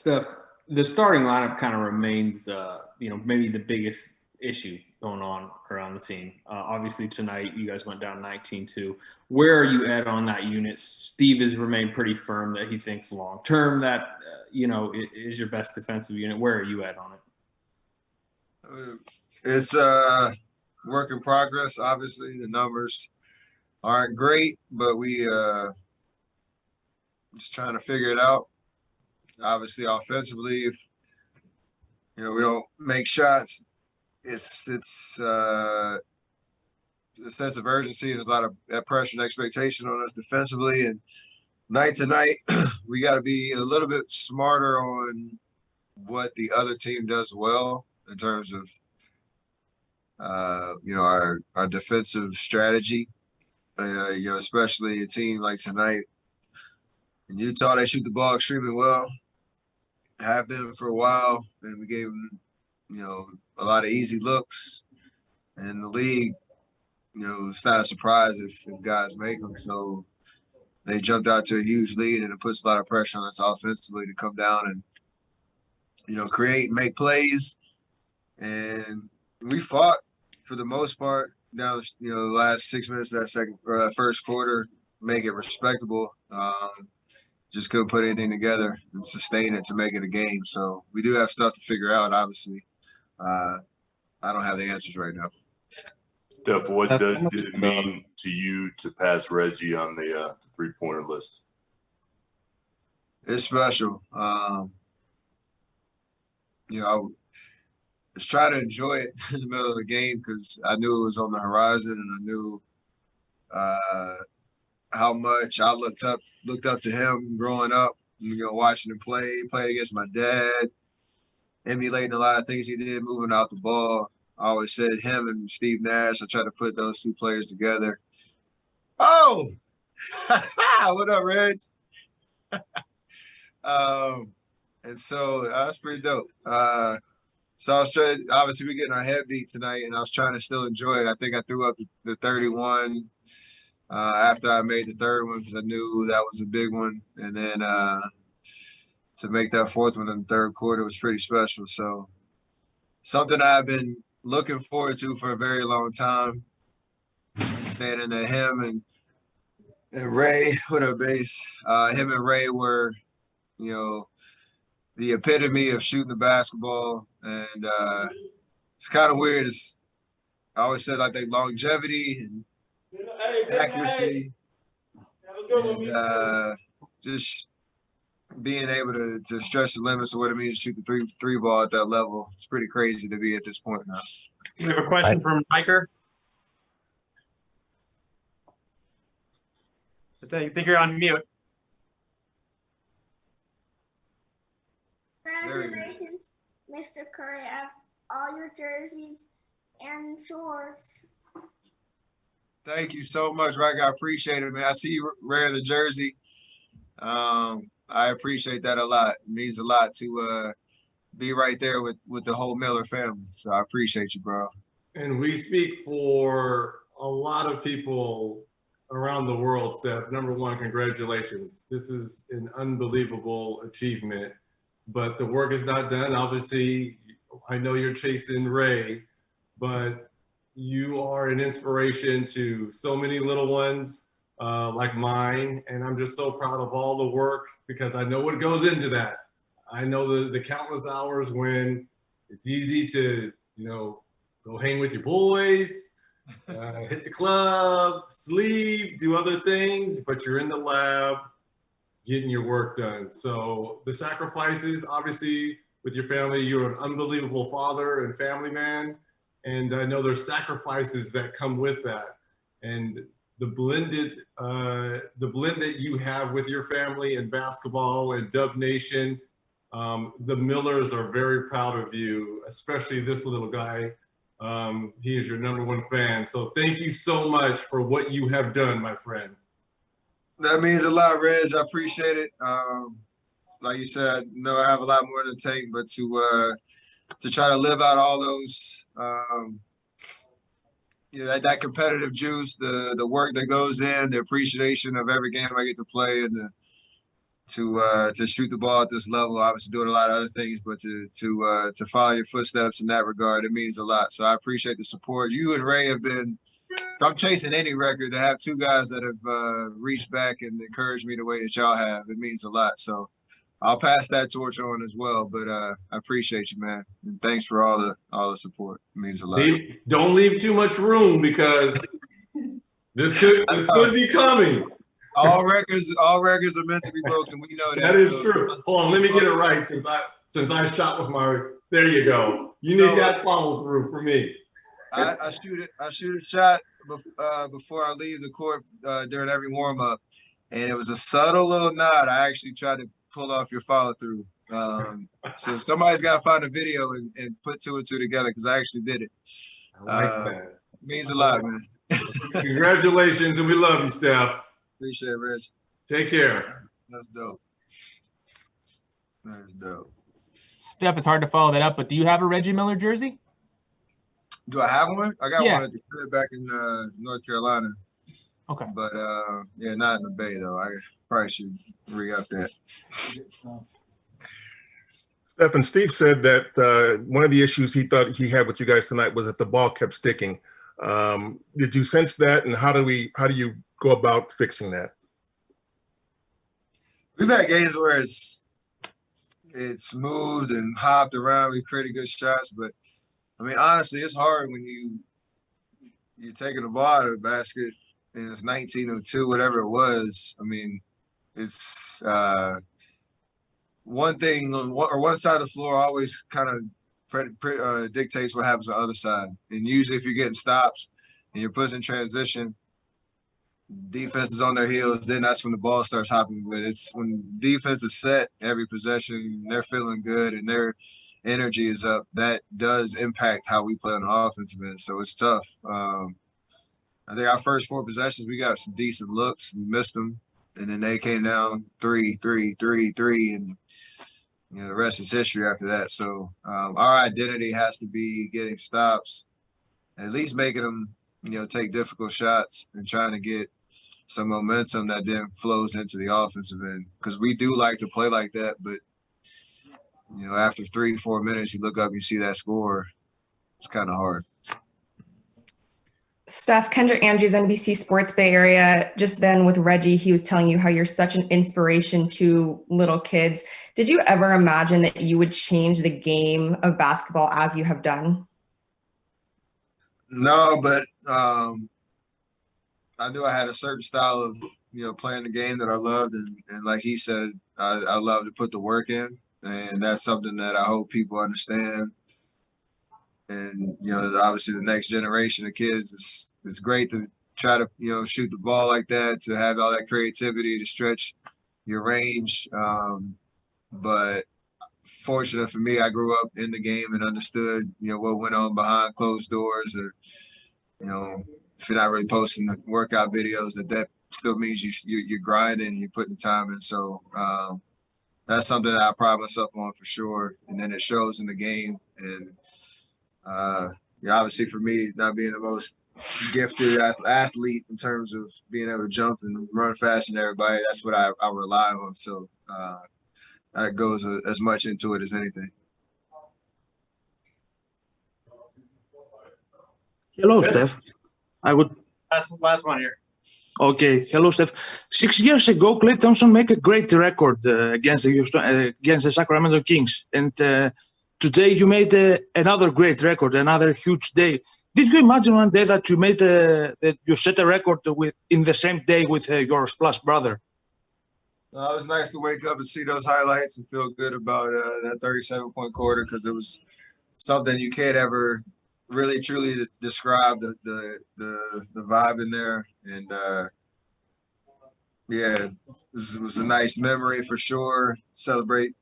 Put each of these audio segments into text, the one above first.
Steph, the starting lineup kind of remains, maybe the biggest issue going on around the team. Obviously, tonight you guys went down 19-2. Where are you at on that unit? Steve has remained pretty firm that he thinks long term that it is your best defensive unit. Where are you at on it? It's work in progress. Obviously, the numbers aren't great, but we just trying to figure it out. Obviously, offensively, if we don't make shots, it's a sense of urgency. There's a lot of that pressure and expectation on us defensively, and night to night, we got to be a little bit smarter on what the other team does well in terms of our defensive strategy. Especially a team like tonight in Utah, they shoot the ball extremely well. Have been for a while, and we gave them, a lot of easy looks. And the league, it's not a surprise if guys make them. So they jumped out to a huge lead, and it puts a lot of pressure on us offensively to come down and, create and make plays. And we fought for the most part down, the last 6 minutes of that first quarter, make it respectable. Just couldn't put anything together and sustain it to make it a game. So we do have stuff to figure out, obviously. I don't have the answers right now. Steph, what did it mean to you to pass Reggie on the three-pointer list? It's special. I was trying to enjoy it in the middle of the game because I knew it was on the horizon, and I knew how much I looked up to him growing up, watching him played against my dad, emulating a lot of things he did, moving out the ball. I always said him and Steve Nash, I tried to put those two players together. Oh! What up, Reg? And so that's pretty dope. So I was trying, obviously we're getting our head beat tonight, and I was trying to still enjoy it. I think I threw up the 31 after I made the third one because I knew that was a big one. And then to make that fourth one in the third quarter was pretty special. So something I've been looking forward to for a very long time. Standing to him and Ray, what up, Base? Him and Ray were, the epitome of shooting the basketball. And it's kind of weird. I always said, I think longevity and accuracy and just being able to stretch the limits of what it means to shoot the three ball at that level. It's pretty crazy to be at this point now. We have a question from Riker. I think you're on mute. Congratulations, Mr. Curry, at all your jerseys and shorts. Thank you so much, Riker. I appreciate it, man. I see you wearing the jersey. I appreciate that a lot. It means a lot to be right there with the whole Miller family. So I appreciate you, bro. And we speak for a lot of people around the world, Steph. Number one, congratulations. This is an unbelievable achievement, but the work is not done. Obviously, I know you're chasing Ray, but you are an inspiration to so many little ones like mine. And I'm just so proud of all the work because I know what goes into that. I know the countless hours when it's easy to, go hang with your boys, hit the club, sleep, do other things, but you're in the lab getting your work done. So the sacrifices, obviously, with your family, you're an unbelievable father and family man. And I know there's sacrifices that come with that. And the blend that you have with your family in basketball and Dub Nation, the Millers are very proud of you, especially this little guy. He is your number one fan. So thank you so much for what you have done, my friend. That means a lot, Reg. I appreciate it. Like you said, I know I have a lot more in the tank, but to try to live out all those, that competitive juice, the work that goes in, the appreciation of every game I get to play, and to shoot the ball at this level. Obviously doing a lot of other things, but to follow your footsteps in that regard, it means a lot. So I appreciate the support. You and Ray have been, if I'm chasing any record, to have two guys that have reached back and encouraged me the way that y'all have, it means a lot. So I'll pass that torch on as well. But I appreciate you, man. And thanks for all the support. It means a lot. Don't leave too much room because this could be coming. All records are meant to be broken. We know that. That is true. Hold on, let me get it right since I shot with my. There you go. You need that follow through for me. I shoot a shot before I leave the court during every warm up, and it was a subtle little nod. I actually tried to pull off your follow through. So somebody's got to find a video and put two and two together because I actually did it. I like that. It means a lot, man. Congratulations, and we love you, Steph. Appreciate it, Reg. Take care. That's dope. That's dope. Steph, it's hard to follow that up, but do you have a Reggie Miller jersey? Do I have one? I got Yeah. one at the crib back in North Carolina. Okay. But yeah, not in the Bay though. I probably should re-up that. Steph and Steve said that one of the issues he thought he had with you guys tonight was that the ball kept sticking. Did you sense that, and how do you go about fixing that? We've had games where it's moved and hopped around. We created good shots, but I mean, honestly, it's hard when you're taking the ball out of the basket and it's 1902, whatever it was. I mean, it's one thing or one side of the floor always kind of dictates what happens on the other side. And usually, if you're getting stops and you're pushing transition, defense is on their heels, then that's when the ball starts hopping. But it's when defense is set every possession, they're feeling good and their energy is up, that does impact how we play on the offensive end. So it's tough. I think our first 4 possessions, we got some decent looks. We missed them. And then they came down 3, 3, 3, 3. And, you know, the rest is history after that. So our identity has to be getting stops, at least making them, you know, take difficult shots and trying to get some momentum that then flows into the offensive end. Because we do like to play like that, but, you know, after 3-4 minutes, you look up, you see that score. It's kind of hard. Steph, Kendrick Andrews, NBC Sports Bay Area, just then with Reggie, he was telling you how you're such an inspiration to little kids. Did you ever imagine that you would change the game of basketball as you have done? No, but I knew I had a certain style of, you know, playing the game that I loved. And like he said, I love to put the work in. And that's something that I hope people understand. And, you know, obviously the next generation of kids, it's great to try to, you know, shoot the ball like that, to have all that creativity to stretch your range. But fortunate for me, I grew up in the game and understood, you know, what went on behind closed doors, or, you know, if you're not really posting the workout videos, that still means you're grinding and you're putting the time in. So that's something that I pride myself on for sure. And then it shows in the game. And yeah, obviously for me, not being the most gifted athlete in terms of being able to jump and run faster than everybody, that's what I rely on. So that goes as much into it as anything. Hello, Steph. I would. That's the last one here. Okay. Hello, Steph. 6 years ago, Klay Thompson made a great record against the Sacramento Kings, and today you made another great record, another huge day. Did you imagine one day that you made that you set a record in the same day with your splash brother? It was nice to wake up and see those highlights and feel good about that 37-point quarter, because it was something you can't ever really truly describe the vibe in there. And yeah, it was a nice memory for sure. Celebrate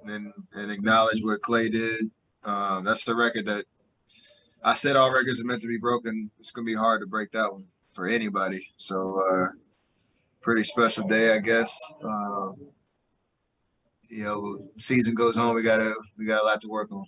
and acknowledge what Klay did. That's the record that I said all records are meant to be broken. It's gonna be hard to break that one for anybody. So pretty special day, I guess. You know, season goes on. We got a lot to work on.